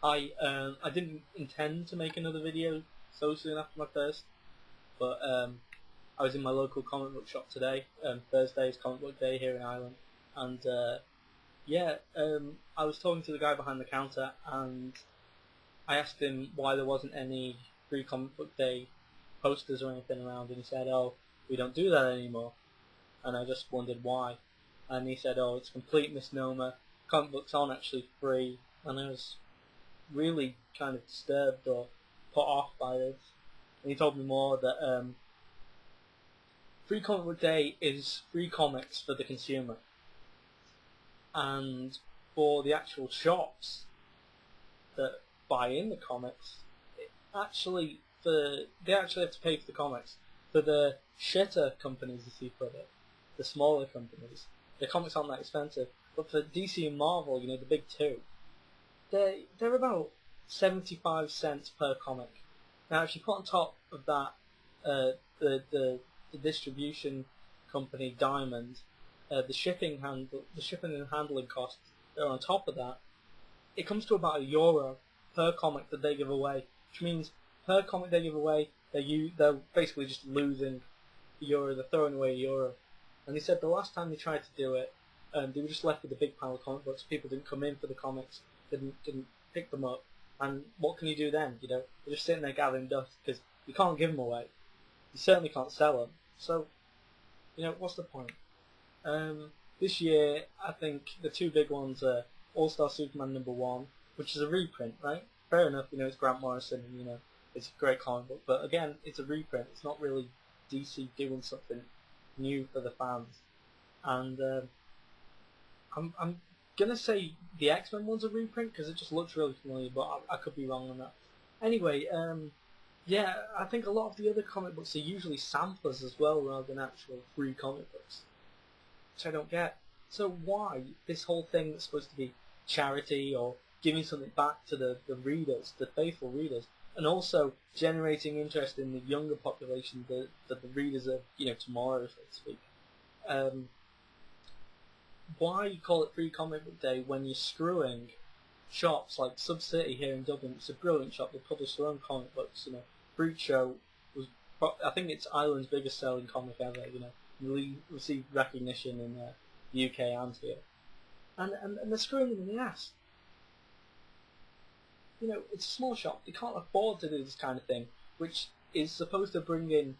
I didn't intend to make another video so soon after my first, but I was in my local comic book shop today. Thursday is comic book day here in Ireland, and I was talking to the guy behind the counter, and I asked him why there wasn't any free comic book day posters or anything around, and he said, "Oh, we don't do that anymore." And I just wondered why, and he said, "Oh, it's a complete misnomer. Comic books aren't actually free," and I was really kind of disturbed or put off by this. And he told me more that Free Comic Book Day is free comics for the consumer, and for the actual shops that buy in the comics, they actually have to pay for the comics. For the shitter companies, as he put it, the smaller companies, the comics aren't that expensive. But for DC and Marvel, the big two, they're about 75 cents per comic. Now, if you put on top of that the distribution company Diamond, the shipping and handling costs that are on top of that, it comes to about €1 per comic that they give away, which means per comic they give away, they're basically just losing €1, they're throwing away €1. And they said the last time they tried to do it, they were just left with a big pile of comic books. People didn't come in for the comics, didn't pick them up, and what can you do then? They're just sitting there gathering dust because you can't give them away. You certainly can't sell them. So, what's the point? This year, I think the two big ones are All-Star Superman #1, which is a reprint, right? Fair enough, it's Grant Morrison, and it's a great comic book, but again, it's a reprint. It's not really DC doing something new for the fans. And I'm gonna say the X-Men one's a reprint because it just looks really familiar, but I could be wrong on that. Anyway, I think a lot of the other comic books are usually samplers as well rather than actual free comic books, which I don't get. So why this whole thing that's supposed to be charity or giving something back to the readers, the faithful readers, and also generating interest in the younger population, the readers of tomorrow, so to speak. Why call it Free Comic Book Day when you're screwing shops like Sub City here in Dublin? It's a brilliant shop. They publish their own comic books. Freak Show was, I think it's Ireland's biggest selling comic ever. Really received recognition in the UK and here, and they're screwing them in the ass. It's a small shop. They can't afford to do this kind of thing, which is supposed to bring in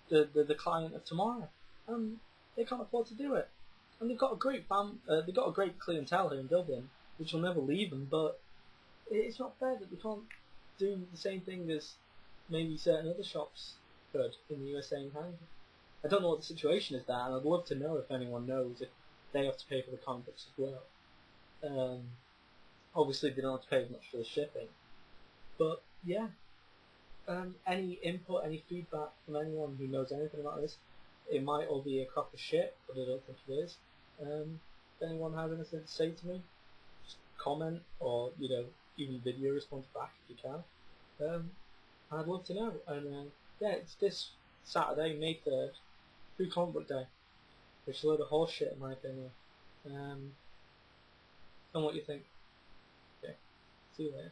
the client of tomorrow. They can't afford to do it. And they've got a great they've got a great clientele here in Dublin, which will never leave them. But it's not fair that they can't do the same thing as maybe certain other shops could in the USA and Canada. I don't know what the situation is there, and I'd love to know if anyone knows if they have to pay for the comic books as well. Obviously, they don't have to pay as much for the shipping. But yeah, any input, any feedback from anyone who knows anything about this? It might all be a crock of shit, but I don't think it is. If anyone has anything to say to me, just comment or even video response back if you can. I'd love to know. And it's this Saturday, May 3rd, Free Comic Book Day, which is a load of horse shit in my opinion. And what you think. Okay, see you later.